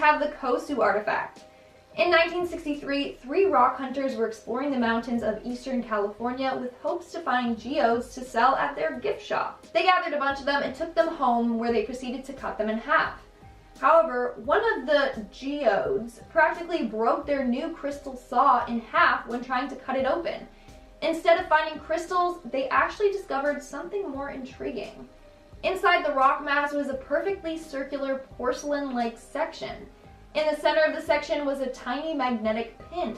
have the Kosu artifact. In 1963, 3 rock hunters were exploring the mountains of eastern California with hopes to find geodes to sell at their gift shop. They gathered a bunch of them and took them home, where they proceeded to cut them in half. However, one of the geodes practically broke their new crystal saw in half when trying to cut it open. Instead of finding crystals, they actually discovered something more intriguing. Inside the rock mass was a perfectly circular porcelain-like section. In the center of the section was a tiny magnetic pin.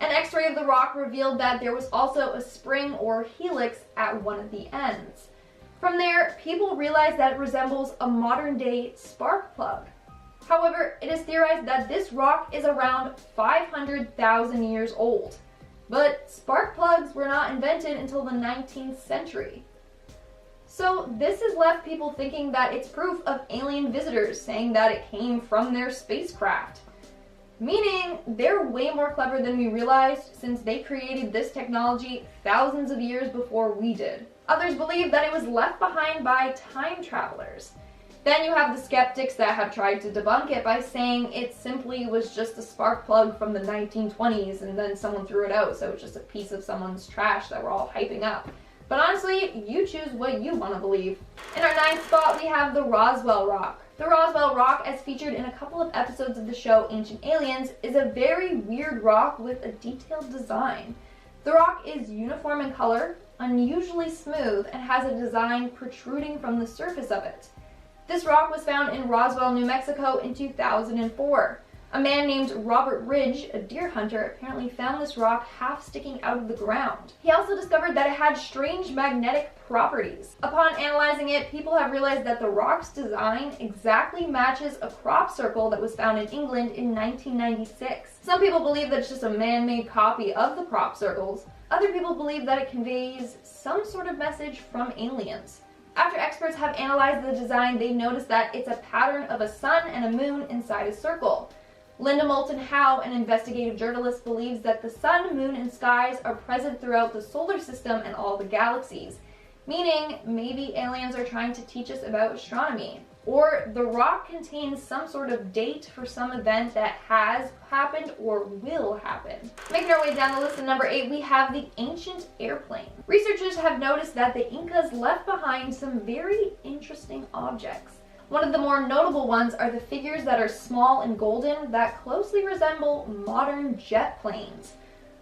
An X-ray of the rock revealed that there was also a spring or helix at one of the ends. From there, people realized that it resembles a modern-day spark plug. However, it is theorized that this rock is around 500,000 years old. But spark plugs were not invented until the 19th century. So this has left people thinking that it's proof of alien visitors, saying that it came from their spacecraft. Meaning, they're way more clever than we realized, since they created this technology thousands of years before we did. Others believe that it was left behind by time travelers. Then you have the skeptics that have tried to debunk it by saying it simply was just a spark plug from the 1920s and then someone threw it out, so it's just a piece of someone's trash that we're all hyping up. But honestly, you choose what you want to believe. In our 9th spot, we have the Roswell Rock. The Roswell Rock, as featured in a couple of episodes of the show Ancient Aliens, is a very weird rock with a detailed design. The rock is uniform in color, unusually smooth, and has a design protruding from the surface of it. This rock was found in Roswell, New Mexico in 2004. A man named Robert Ridge, a deer hunter, apparently found this rock half sticking out of the ground. He also discovered that it had strange magnetic properties. Upon analyzing it, people have realized that the rock's design exactly matches a crop circle that was found in England in 1996. Some people believe that it's just a man-made copy of the crop circles. Other people believe that it conveys some sort of message from aliens. After experts have analyzed the design, they noticed that it's a pattern of a sun and a moon inside a circle. Linda Moulton Howe, an investigative journalist, believes that the sun, moon, and skies are present throughout the solar system and all the galaxies, meaning maybe aliens are trying to teach us about astronomy. Or the rock contains some sort of date for some event that has happened or will happen. Making our way down the list at number 8, we have the ancient airplane. Researchers have noticed that the Incas left behind some very interesting objects. One of the more notable ones are the figures that are small and golden that closely resemble modern jet planes.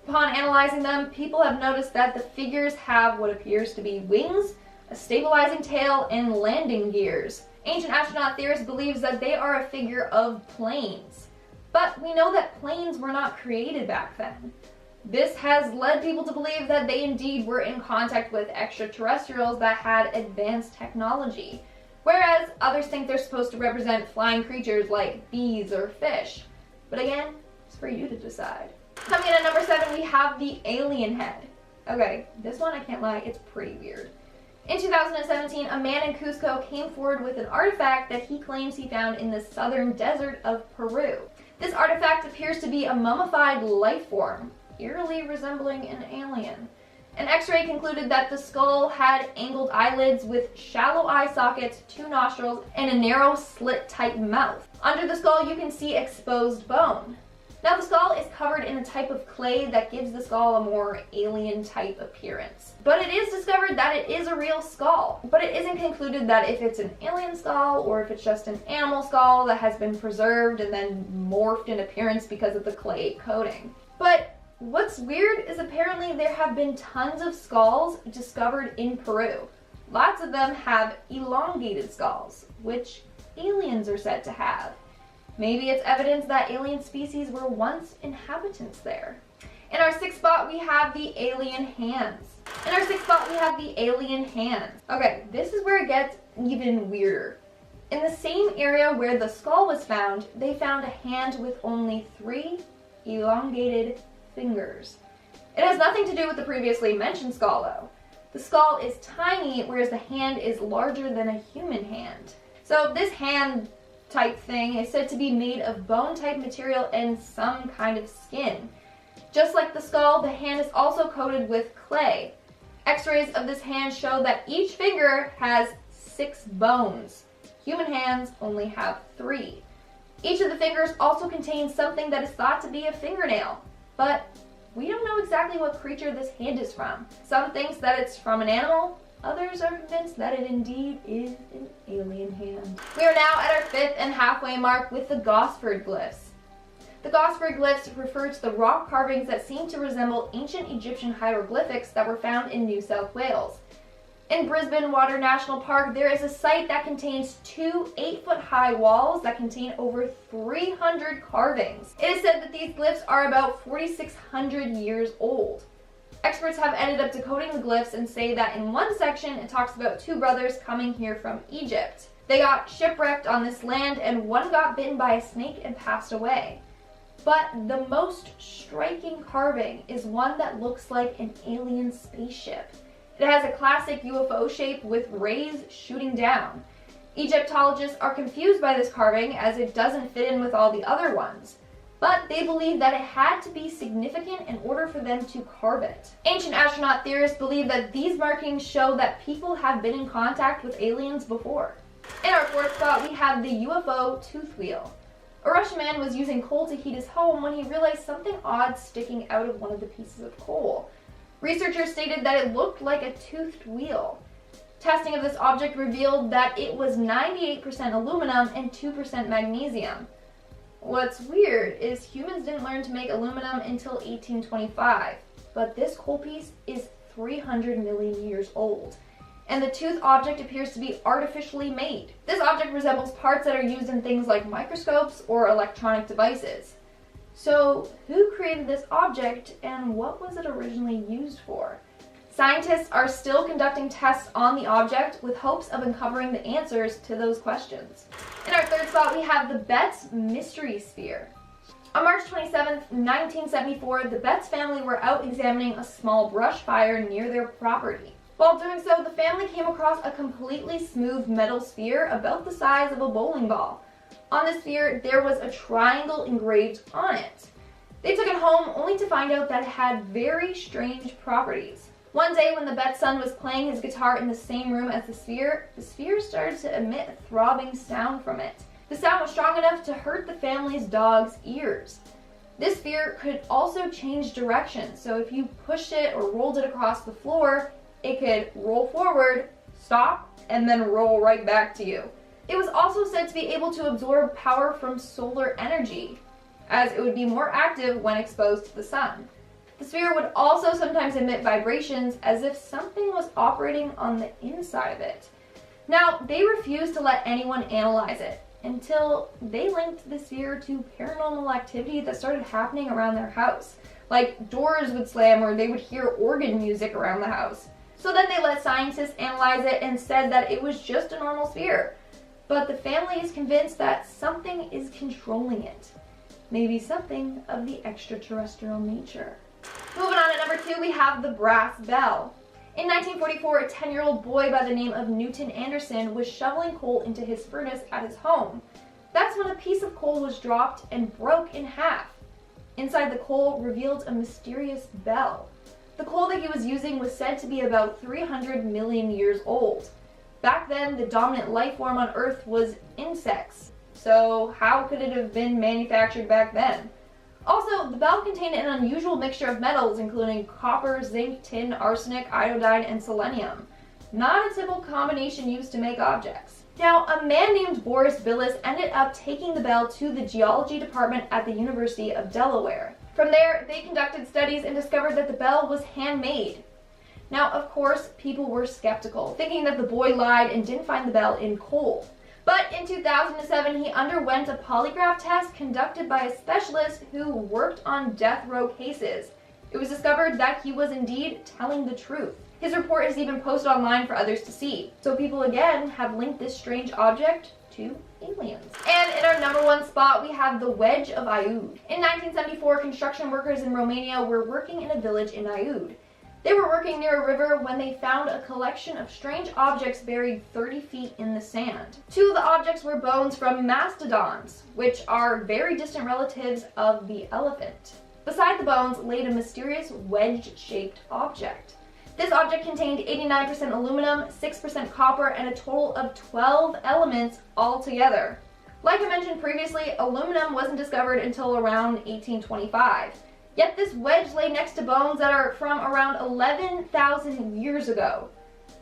Upon analyzing them, people have noticed that the figures have what appears to be wings, a stabilizing tail, and landing gears. Ancient astronaut theorists believe that they are a figure of planes. But we know that planes were not created back then. This has led people to believe that they indeed were in contact with extraterrestrials that had advanced technology. Whereas others think they're supposed to represent flying creatures like bees or fish. But again, it's for you to decide. Coming in at number 7, we have the alien head. Okay, this one, I can't lie, it's pretty weird. In 2017, a man in Cusco came forward with an artifact that he claims he found in the southern desert of Peru. This artifact appears to be a mummified life form, eerily resembling an alien. An X-ray concluded that the skull had angled eyelids with shallow eye sockets, 2 nostrils, and a narrow slit-type mouth. Under the skull, you can see exposed bone. Now, the skull is covered in a type of clay that gives the skull a more alien-type appearance. But it is discovered that it is a real skull. But it isn't concluded that if it's an alien skull or if it's just an animal skull that has been preserved and then morphed in appearance because of the clay coating. But what's weird is apparently there have been tons of skulls discovered in Peru. Lots of them have elongated skulls, which aliens are said to have. Maybe it's evidence that alien species were once inhabitants there. In our 6th spot, we have the alien hands. Okay, this is where it gets even weirder. In the same area where the skull was found, they found a hand with only 3 elongated fingers. It has nothing to do with the previously mentioned skull though. The skull is tiny, whereas the hand is larger than a human hand. So this hand type thing is said to be made of bone type material and some kind of skin. Just like the skull, the hand is also coated with clay. X-rays of this hand show that each finger has 6 bones. Human hands only have 3. Each of the fingers also contains something that is thought to be a fingernail, but we don't know exactly what creature this hand is from. Some thinks that it's from an animal, others are convinced that it indeed is an alien hand. We are now at our 5th and halfway mark with the Gosford glyphs. The Gosford glyphs refer to the rock carvings that seem to resemble ancient Egyptian hieroglyphics that were found in New South Wales. In Brisbane Water National Park, there is a site that contains 2 8-foot-high walls that contain over 300 carvings. It is said that these glyphs are about 4,600 years old. Experts have ended up decoding the glyphs and say that in one section it talks about 2 brothers coming here from Egypt. They got shipwrecked on this land and one got bitten by a snake and passed away. But the most striking carving is one that looks like an alien spaceship. It has a classic UFO shape with rays shooting down. Egyptologists are confused by this carving as it doesn't fit in with all the other ones, but they believe that it had to be significant in order for them to carve it. Ancient astronaut theorists believe that these markings show that people have been in contact with aliens before. In our 4th spot, we have the UFO tooth wheel. A Russian man was using coal to heat his home when he realized something odd sticking out of one of the pieces of coal. Researchers stated that it looked like a toothed wheel. Testing of this object revealed that it was 98% aluminum and 2% magnesium. What's weird is humans didn't learn to make aluminum until 1825, but this coal piece is 300 million years old, and the tooth object appears to be artificially made. This object resembles parts that are used in things like microscopes or electronic devices. So, who created this object and what was it originally used for? Scientists are still conducting tests on the object with hopes of uncovering the answers to those questions. In our 3rd spot, we have the Betts Mystery Sphere. On March 27, 1974, the Betts family were out examining a small brush fire near their property. While doing so, the family came across a completely smooth metal sphere about the size of a bowling ball. On the sphere, there was a triangle engraved on it. They took it home only to find out that it had very strange properties. One day when the Betts son was playing his guitar in the same room as the sphere started to emit a throbbing sound from it. The sound was strong enough to hurt the family's dog's ears. This sphere could also change direction, so if you pushed it or rolled it across the floor, it could roll forward, stop, and then roll right back to you. It was also said to be able to absorb power from solar energy, as it would be more active when exposed to the sun. The sphere would also sometimes emit vibrations as if something was operating on the inside of it. Now, they refused to let anyone analyze it until they linked the sphere to paranormal activity that started happening around their house. Like doors would slam or they would hear organ music around the house. So then they let scientists analyze it and said that it was just a normal sphere. But the family is convinced that something is controlling it. Maybe something of the extraterrestrial nature. Moving on, at number 2, we have the brass bell. In 1944, a 10-year-old boy by the name of Newton Anderson was shoveling coal into his furnace at his home. That's when a piece of coal was dropped and broke in half. Inside the coal revealed a mysterious bell. The coal that he was using was said to be about 300 million years old. Back then, the dominant life form on Earth was insects. So how could it have been manufactured back then? Also, the bell contained an unusual mixture of metals, including copper, zinc, tin, arsenic, iodine, and selenium. Not a typical combination used to make objects. Now, a man named Boris Billis ended up taking the bell to the geology department at the University of Delaware. From there, they conducted studies and discovered that the bell was handmade. Now, of course, people were skeptical, thinking that the boy lied and didn't find the bell in coal. But in 2007, he underwent a polygraph test conducted by a specialist who worked on death row cases. It was discovered that he was indeed telling the truth. His report is even posted online for others to see. So people again have linked this strange object to aliens. And in our number 1 spot, we have the Wedge of Aiud. In 1974, construction workers in Romania were working in a village in Aiud. They were working near a river when they found a collection of strange objects buried 30 feet in the sand. 2 of the objects were bones from mastodons, which are very distant relatives of the elephant. Beside the bones laid a mysterious wedge-shaped object. This object contained 89% aluminum, 6% copper, and a total of 12 elements altogether. Like I mentioned previously, aluminum wasn't discovered until around 1825. Yet this wedge lay next to bones that are from around 11,000 years ago.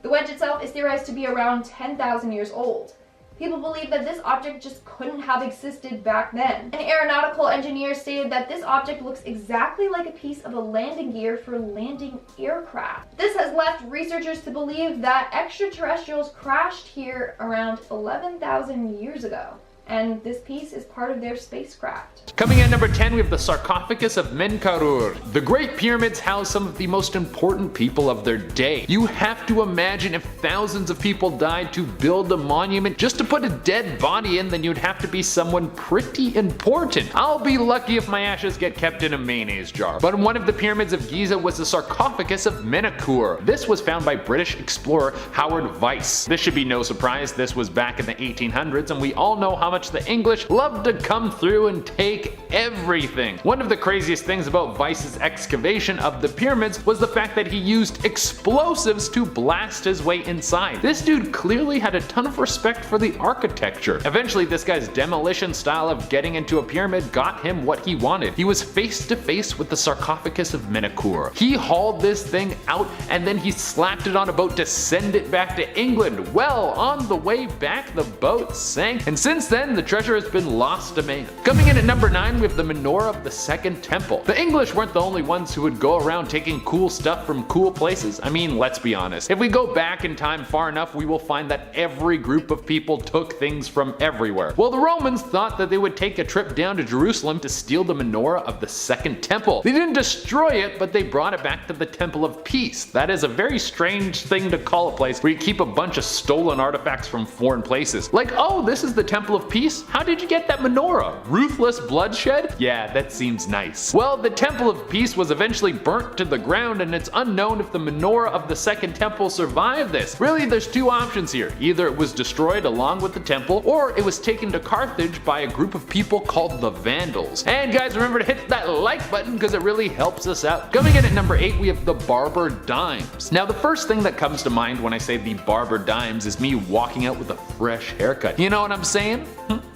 The wedge itself is theorized to be around 10,000 years old. People believe that this object just couldn't have existed back then. An aeronautical engineer stated that this object looks exactly like a piece of a landing gear for landing aircraft. This has left researchers to believe that extraterrestrials crashed here around 11,000 years ago, and this piece is part of their spacecraft. Coming in number 10, we have the sarcophagus of Menkaure. The Great Pyramids house some of the most important people of their day. You have to imagine if thousands of people died to build a monument just to put a dead body in, then you'd have to be someone pretty important. I'll be lucky if my ashes get kept in a mayonnaise jar. But one of the pyramids of Giza was the sarcophagus of Menkaure. This was found by British explorer Howard Weiss. This should be no surprise, this was back in the 1800s, and we all know how much the English loved to come through and take everything. One of the craziest things about Weiss's excavation of the pyramids was the fact that he used explosives to blast his way inside. This dude clearly had a ton of respect for the architecture. Eventually, this guy's demolition style of getting into a pyramid got him what he wanted. He was face to face with the sarcophagus of Menkaure. He hauled this thing out and then he slapped it on a boat to send it back to England. Well, on the way back, the boat sank, and since then, the treasure has been lost to man. Coming in at number 9, we have the menorah of the Second Temple. The English weren't the only ones who would go around taking cool stuff from cool places. I mean, let's be honest. If we go back in time far enough, we will find that every group of people took things from everywhere. Well, the Romans thought that they would take a trip down to Jerusalem to steal the menorah of the Second Temple. They didn't destroy it, but they brought it back to the Temple of Peace. That is a very strange thing to call a place where you keep a bunch of stolen artifacts from foreign places. Like, oh, this is the Temple of Peace? How did you get that menorah? Ruthless bloodshed? Yeah, that seems nice. Well, the Temple of Peace was eventually burnt to the ground, and it's unknown if the menorah of the Second Temple survived this. Really, there's two options here. Either it was destroyed along with the temple, or it was taken to Carthage by a group of people called the Vandals. And guys, remember to hit that like button because it really helps us out. Coming in at number 8, we have the Barber Dimes. Now, the first thing that comes to mind when I say the Barber Dimes is me walking out with a fresh haircut. You know what I'm saying?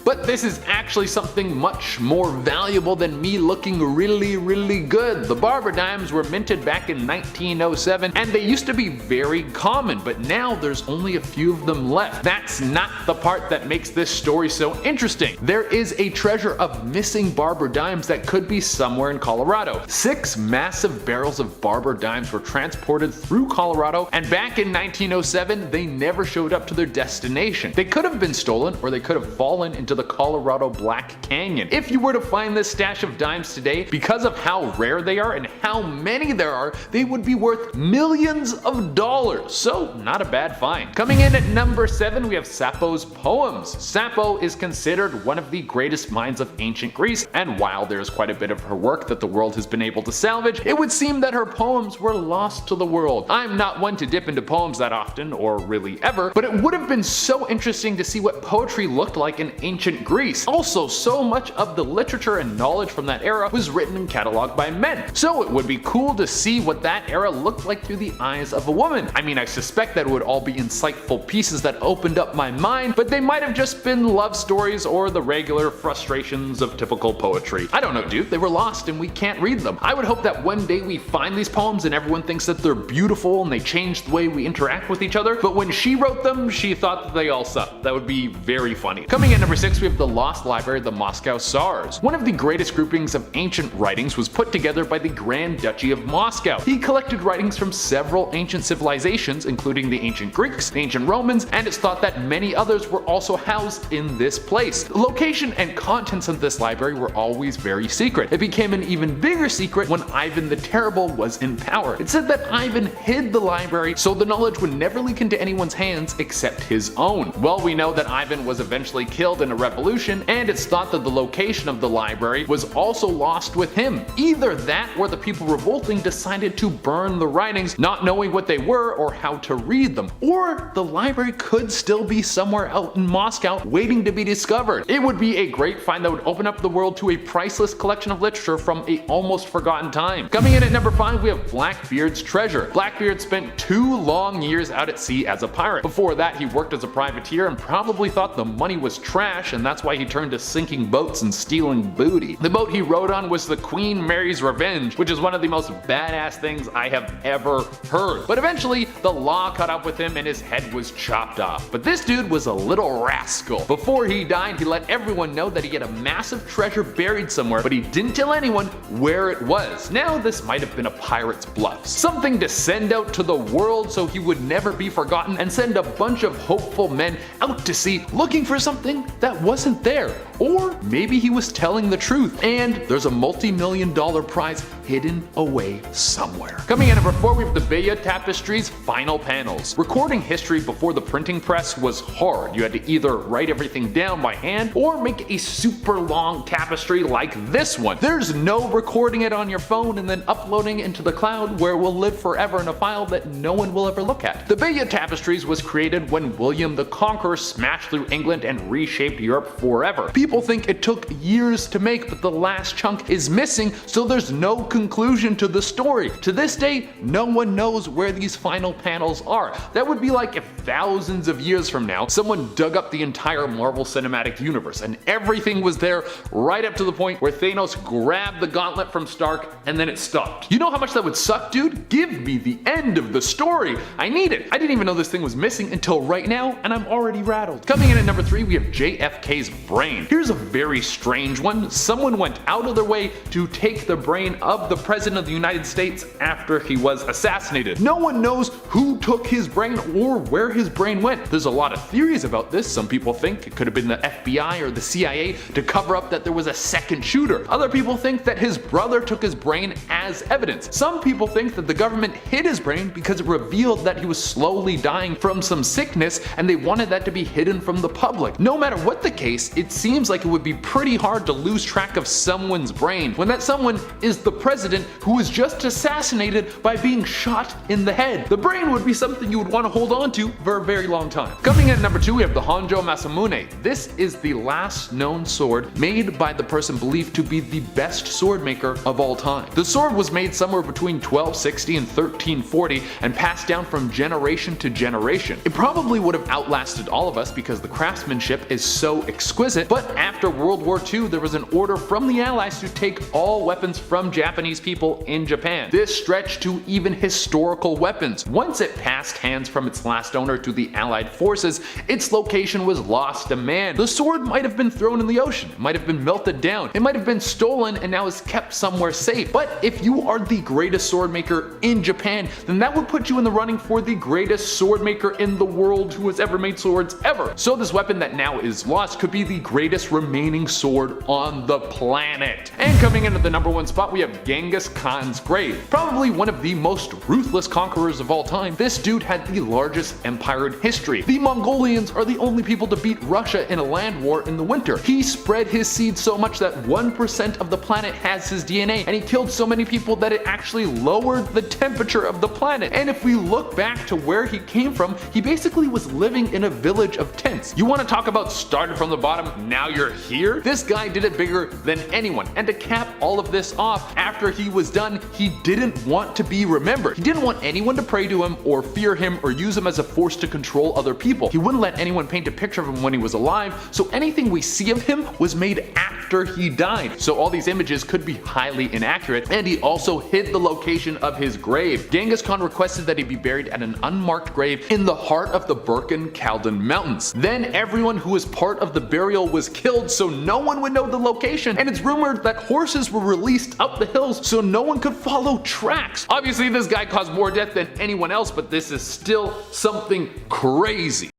But this is actually something much more valuable than me looking really good. The Barber Dimes were minted back in 1907, and they used to be very common, but now there's only a few of them left. That's not the part that makes this story so interesting. There is a treasure of missing Barber Dimes that could be somewhere in Colorado. 6 massive barrels of Barber Dimes were transported through Colorado, and back in 1907, they never showed up to their destination. They could have been stolen, or they could have fallen into the Colorado Black Canyon. If you were to find this stash of dimes today, because of how rare they are and how many there are, they would be worth millions of dollars. So, not a bad find. Coming in at number 7, we have Sappho's poems. Sappho is considered one of the greatest minds of ancient Greece, and while there's quite a bit of her work that the world has been able to salvage, it would seem that her poems were lost to the world. I'm not one to dip into poems that often, or really ever, but it would have been so interesting to see what poetry looked like in ancient Greece. Also, so much of the literature and knowledge from that era was written and cataloged by men. So it would be cool to see what that era looked like through the eyes of a woman. I mean, I suspect that it would all be insightful pieces that opened up my mind, but they might have just been love stories or the regular frustrations of typical poetry. I don't know, dude. They were lost and we can't read them. I would hope that one day we find these poems and everyone thinks that they're beautiful and they change the way we interact with each other, but when she wrote them, she thought that they all sucked. That would be very funny. Coming in number 6, we have the Lost Library of the Moscow Tsars. One of the greatest groupings of ancient writings was put together by the Grand Duchy of Moscow. He collected writings from several ancient civilizations, including the ancient Greeks, the ancient Romans, and it's thought that many others were also housed in this place. The location and contents of this library were always very secret. It became an even bigger secret when Ivan the Terrible was in power. It said that Ivan hid the library so the knowledge would never leak into anyone's hands except his own. Well, we know that Ivan was eventually killed in a revolution, and it's thought that the location of the library was also lost with him. Either that or the people revolting decided to burn the writings, not knowing what they were or how to read them. Or the library could still be somewhere out in Moscow waiting to be discovered. It would be a great find that would open up the world to a priceless collection of literature from a almost forgotten time. Coming in at number 5, we have Blackbeard's treasure. Blackbeard spent 2 long years out at sea as a pirate. Before that, he worked as a privateer and probably thought the money was trash, and that's why he turned to sinking boats and stealing booty. The boat he rode on was the Queen Mary's Revenge, which is one of the most badass things I have ever heard. But eventually, the law caught up with him and his head was chopped off. But this dude was a little rascal. Before he died, he let everyone know that he had a massive treasure buried somewhere, but he didn't tell anyone where it was. Now, this might have been a pirate's bluff. Something to send out to the world so he would never be forgotten and send a bunch of hopeful men out to sea looking for something that wasn't there. Or maybe he was telling the truth and there's a multi-million-dollar prize hidden away somewhere. Coming in at number 4, we have the Bayeux Tapestry's final panels. Recording history before the printing press was hard. You had to either write everything down by hand or make a super long tapestry like this one. There's no recording it on your phone and then uploading it into the cloud where it will live forever in a file that no one will ever look at. The Bayeux Tapestries was created when William the Conqueror smashed through England and reshaped Europe forever. People think it took years to make, but the last chunk is missing, so there's no conclusion to the story. To this day, no one knows where these final panels are. That would be like if thousands of years from now, someone dug up the entire Marvel Cinematic Universe and everything was there right up to the point where Thanos grabbed the gauntlet from Stark and then it stopped. You know how much that would suck, dude? Give me the end of the story. I need it. I didn't even know this thing was missing until right now, and I'm already rattled. Coming in at number 3, we have JFK's brain. Here's a very strange one. Someone went out of their way to take the brain of the President of the United States after he was assassinated. No one knows who took his brain or where his brain went. There's a lot of theories about this. Some people think it could have been the FBI or the CIA to cover up that there was a second shooter. Other people think that his brother took his brain as evidence. Some people think that the government hid his brain because it revealed that he was slowly dying from some sickness and they wanted that to be hidden from the public. No matter what the case, it seems like it would be pretty hard to lose track of someone's brain when that someone is the president who was just assassinated by being shot in the head. The brain would be something you would want to hold on to for a very long time. Coming in at number 2, we have the Honjo Masamune. This is the last known sword made by the person believed to be the best sword maker of all time. The sword was made somewhere between 1260 and 1340 and passed down from generation to generation. It probably would have outlasted all of us because the craftsmanship is so exquisite, but after World War II there was an order from the Allies to take all weapons from Japanese people in Japan. This stretched to even historical weapons. Once it passed hands from its last owner to the Allied forces, its location was lost to man. The sword might have been thrown in the ocean, it might have been melted down, it might have been stolen and now is kept somewhere safe. But if you are the greatest sword maker in Japan, then that would put you in the running for the greatest sword maker in the world who has ever made swords ever. So this weapon that now is lost could be the greatest remaining sword on the planet. And coming into the number 1 spot, we have Genghis Khan's grave. Probably one of the most ruthless conquerors of all time, this dude had the largest empire in history. The Mongolians are the only people to beat Russia in a land war in the winter. He spread his seed so much that 1% of the planet has his DNA, and he killed so many people that it actually lowered the temperature of the planet. And if we look back to where he came from, he basically was living in a village of tents. You want to talk about started from the bottom, now you're here? This guy did it bigger than anyone. And to cap all of this off, after he was done, he didn't want to be remembered. He didn't want anyone to pray to him or fear him or use him as a force to control other people. He wouldn't let anyone paint a picture of him when he was alive, so anything we see of him was made after he died. So all these images could be highly inaccurate, and he also hid the location of his grave. Genghis Khan requested that he be buried at an unmarked grave in the heart of the Burken Khaldan Mountains. Then everyone who was part of the burial was killed so no one would know the location, and it's rumored that horses were released up the hills so no one could follow tracks. Obviously this guy caused more death than anyone else, but this is still something crazy.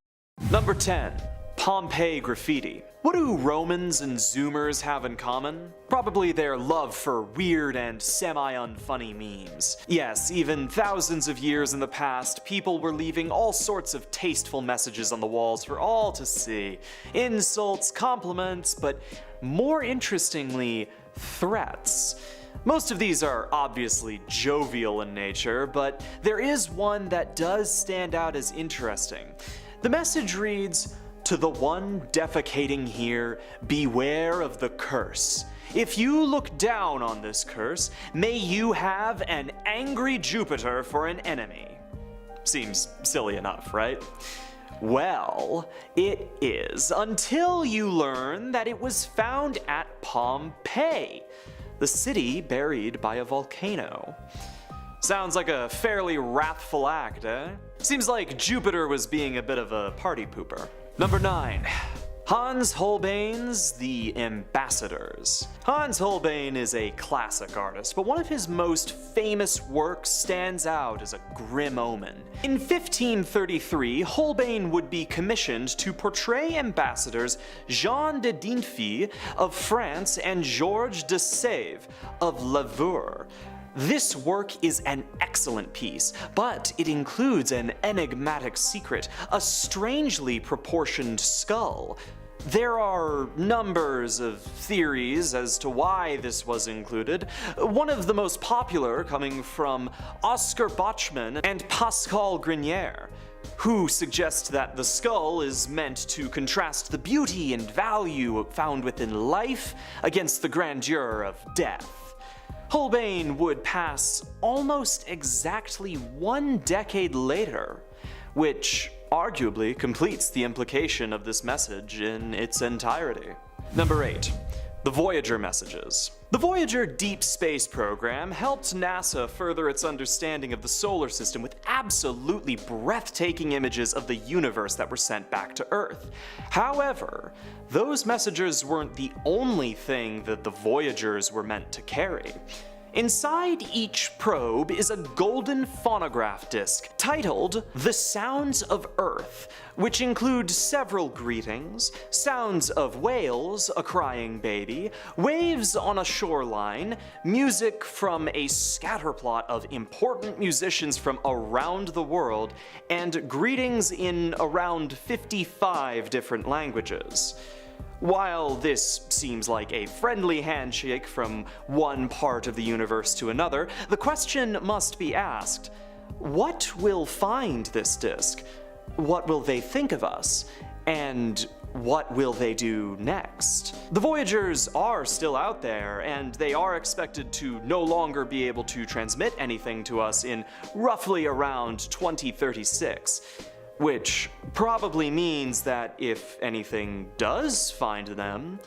Number 10. Pompeii graffiti. What do Romans and Zoomers have in common? Probably their love for weird and semi-unfunny memes. Yes, even thousands of years in the past, people were leaving all sorts of tasteful messages on the walls for all to see. Insults, compliments, but more interestingly, threats. Most of these are obviously jovial in nature, but there is one that does stand out as interesting. The message reads, "To the one defecating here, beware of the curse. If you look down on this curse, may you have an angry Jupiter for an enemy." Seems silly enough, right? Well, it is, until you learn that it was found at Pompeii, the city buried by a volcano. Sounds like a fairly wrathful act, eh? Seems like Jupiter was being a bit of a party pooper. Number 9. Hans Holbein's The Ambassadors. Hans Holbein is a classic artist, but one of his most famous works stands out as a grim omen. In 1533, Holbein would be commissioned to portray ambassadors Jean de Dinfy of France and Georges de Sèvres of Lavaur. This work is an excellent piece, but it includes an enigmatic secret, a strangely proportioned skull. There are numbers of theories as to why this was included, one of the most popular coming from Oscar Bachmann and Pascal Grenier, who suggest that the skull is meant to contrast the beauty and value found within life against the grandeur of death. Holbein would pass almost exactly 1 decade later, which arguably completes the implication of this message in its entirety. Number 8. The Voyager messages. The Voyager deep space program helped NASA further its understanding of the solar system with absolutely breathtaking images of the universe that were sent back to Earth. However, those messages weren't the only thing that the Voyagers were meant to carry. Inside each probe is a golden phonograph disc titled The Sounds of Earth, which include several greetings, sounds of whales, a crying baby, waves on a shoreline, music from a scatterplot of important musicians from around the world, and greetings in around 55 different languages. While this seems like a friendly handshake from one part of the universe to another, the question must be asked: what will find this disk? What will they think of us? And what will they do next? The Voyagers are still out there, and they are expected to no longer be able to transmit anything to us in roughly around 2036. Which probably means that if anything does find them,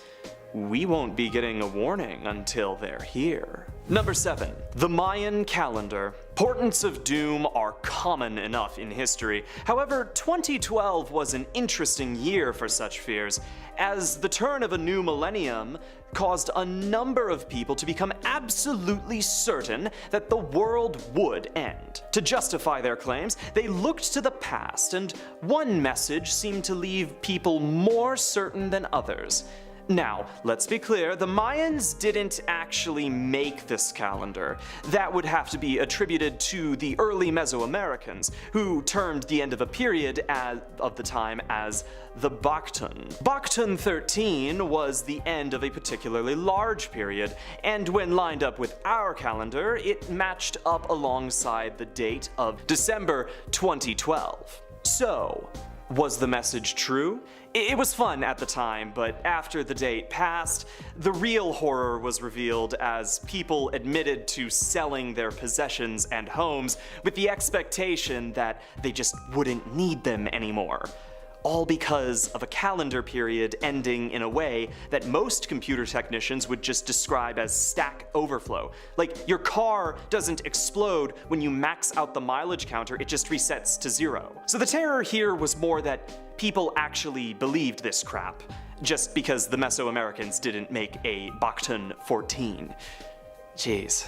we won't be getting a warning until they're here. Number 7. The Mayan calendar. Portents of doom are common enough in history. However, 2012 was an interesting year for such fears, as the turn of a new millennium caused a number of people to become absolutely certain that the world would end. To justify their claims, they looked to the past, and one message seemed to leave people more certain than others. Now, let's be clear, the Mayans didn't actually make this calendar. That would have to be attributed to the early Mesoamericans, who termed the end of a period of the time as the Baktun. Baktun 13 was the end of a particularly large period, and when lined up with our calendar, it matched up alongside the date of December 2012. So, was the message true? It was fun at the time, but after the date passed, the real horror was revealed as people admitted to selling their possessions and homes with the expectation that they just wouldn't need them anymore. All because of a calendar period ending in a way that most computer technicians would just describe as stack overflow. Like, your car doesn't explode when you max out the mileage counter, it just resets to 0. So the terror here was more that people actually believed this crap, just because the Mesoamericans didn't make a Baktun 14. Jeez.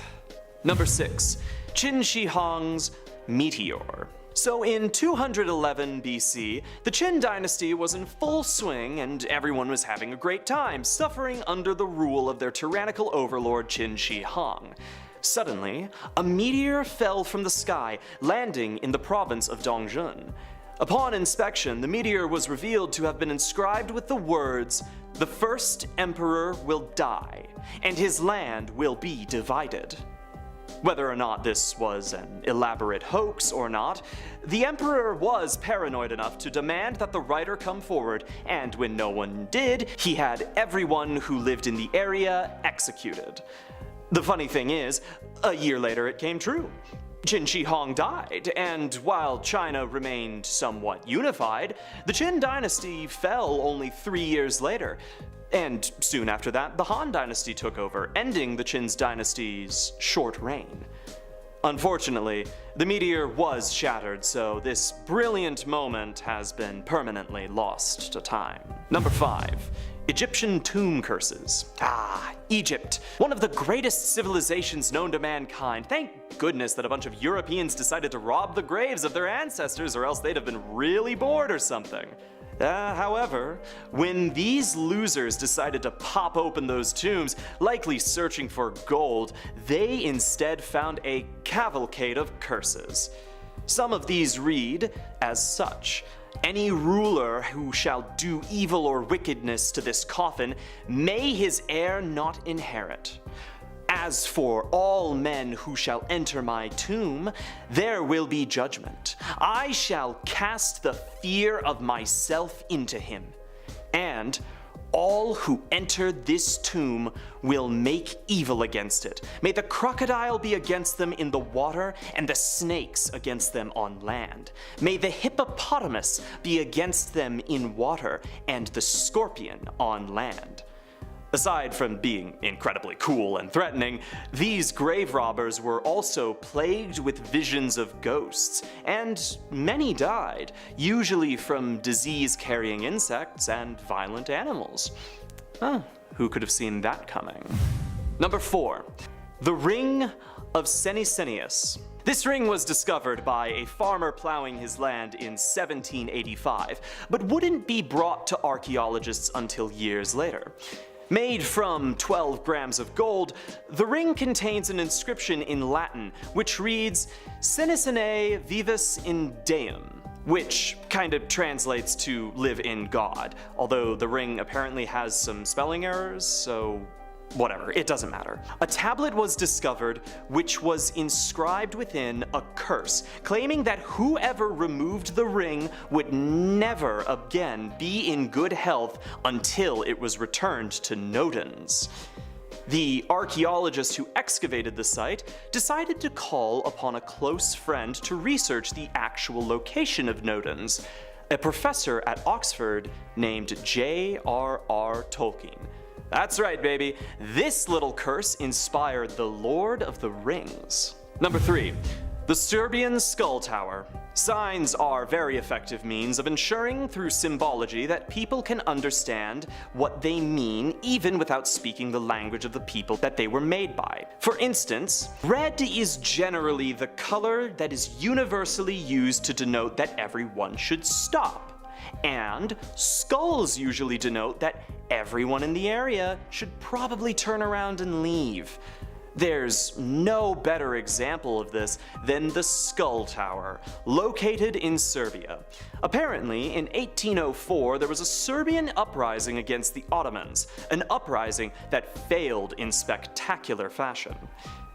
Number 6. Qin Shi Huang's meteor. So in 211 BC, the Qin dynasty was in full swing and everyone was having a great time, suffering under the rule of their tyrannical overlord Qin Shi Huang. Suddenly, a meteor fell from the sky, landing in the province of Dongjun. Upon inspection, the meteor was revealed to have been inscribed with the words, "The first emperor will die, and his land will be divided." Whether or not this was an elaborate hoax or not, the emperor was paranoid enough to demand that the writer come forward, and when no one did, he had everyone who lived in the area executed. The funny thing is, a year later it came true. Qin Shi Huang died, and while China remained somewhat unified, the Qin dynasty fell only 3 years later. And soon after that, the Han dynasty took over, ending the Qin dynasty's short reign. Unfortunately, the meteor was shattered, so this brilliant moment has been permanently lost to time. Number 5. Egyptian tomb curses. Egypt. One of the greatest civilizations known to mankind. Thank goodness that a bunch of Europeans decided to rob the graves of their ancestors, or else they'd have been really bored or something. However, when these losers decided to pop open those tombs, likely searching for gold, they instead found a cavalcade of curses. Some of these read as such: "Any ruler who shall do evil or wickedness to this coffin, may his heir not inherit. As for all men who shall enter my tomb, there will be judgment. I shall cast the fear of myself into him. And all who enter this tomb will make evil against it. May the crocodile be against them in the water, and the snakes against them on land. May the hippopotamus be against them in water, and the scorpion on land." Aside from being incredibly cool and threatening, these grave robbers were also plagued with visions of ghosts, and many died, usually from disease-carrying insects and violent animals. Who could have seen that coming? Number 4. The Ring of Senecinus. This ring was discovered by a farmer plowing his land in 1785, but wouldn't be brought to archaeologists until years later. Made from 12 grams of gold, the ring contains an inscription in Latin which reads "Senescene vivus in Deum," which kind of translates to "live in God," although the ring apparently has some spelling errors, so whatever, it doesn't matter. A tablet was discovered which was inscribed within a curse, claiming that whoever removed the ring would never again be in good health until it was returned to Nodens. The archaeologist who excavated the site decided to call upon a close friend to research the actual location of Nodens, a professor at Oxford named J.R.R. Tolkien. That's right, baby. This little curse inspired the Lord of the Rings. Number 3. The Serbian Skull Tower. Signs are very effective means of ensuring through symbology that people can understand what they mean even without speaking the language of the people that they were made by. For instance, red is generally the color that is universally used to denote that everyone should stop. And skulls usually denote that everyone in the area should probably turn around and leave. There's no better example of this than the Skull Tower, located in Serbia. Apparently, in 1804, there was a Serbian uprising against the Ottomans, an uprising that failed in spectacular fashion.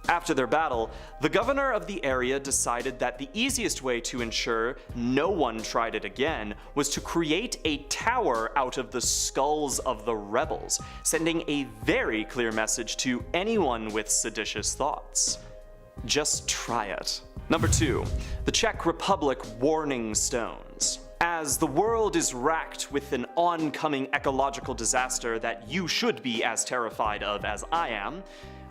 After their battle, the governor of the area decided that the easiest way to ensure no one tried it again was to create a tower out of the skulls of the rebels, sending a very clear message to anyone with seditious thoughts. Just try it. Number 2. The Czech Republic Warning Stones. As the world is racked with an oncoming ecological disaster that you should be as terrified of as I am,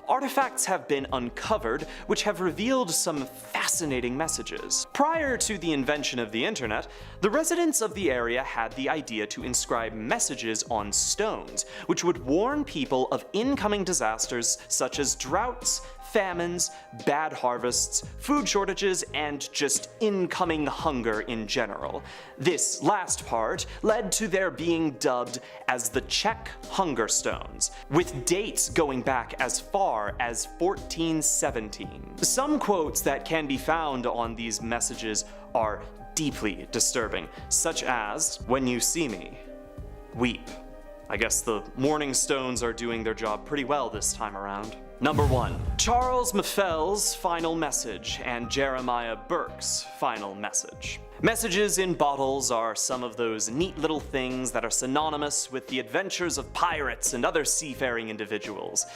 artifacts have been uncovered which have revealed some fascinating messages. Prior to the invention of the internet, the residents of the area had the idea to inscribe messages on stones, which would warn people of incoming disasters such as droughts, famines, bad harvests, food shortages, and just incoming hunger in general. This last part led to their being dubbed as the Czech Hunger Stones, with dates going back as far as 1417. Some quotes that can be found on these messages are deeply disturbing, such as, "When you see me, weep." I guess the Warning Stones are doing their job pretty well this time around. Number 1. Charles Maffel's final message and Jeremiah Burke's final message. Messages in bottles are some of those neat little things that are synonymous with the adventures of pirates and other seafaring individuals.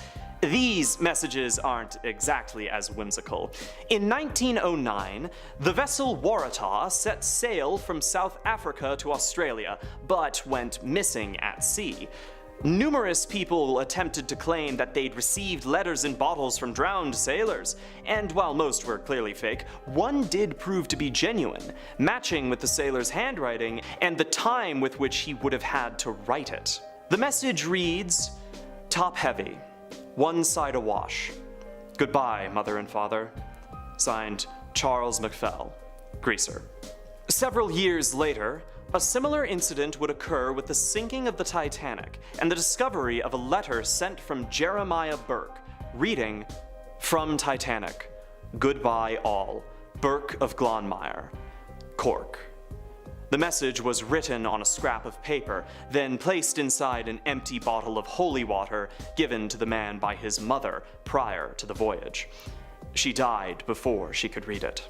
These messages aren't exactly as whimsical. In 1909, the vessel Waratah set sail from South Africa to Australia, but went missing at sea. Numerous people attempted to claim that they'd received letters in bottles from drowned sailors, and while most were clearly fake, one did prove to be genuine, matching with the sailor's handwriting and the time with which he would have had to write it. The message reads, "Top heavy. One side awash. Goodbye, mother and father." Signed, Charles McFell, Greaser. Several years later, a similar incident would occur with the sinking of the Titanic and the discovery of a letter sent from Jeremiah Burke, reading, "From Titanic. Goodbye all. Burke of Glanmire, Cork." The message was written on a scrap of paper, then placed inside an empty bottle of holy water given to the man by his mother prior to the voyage. She died before she could read it.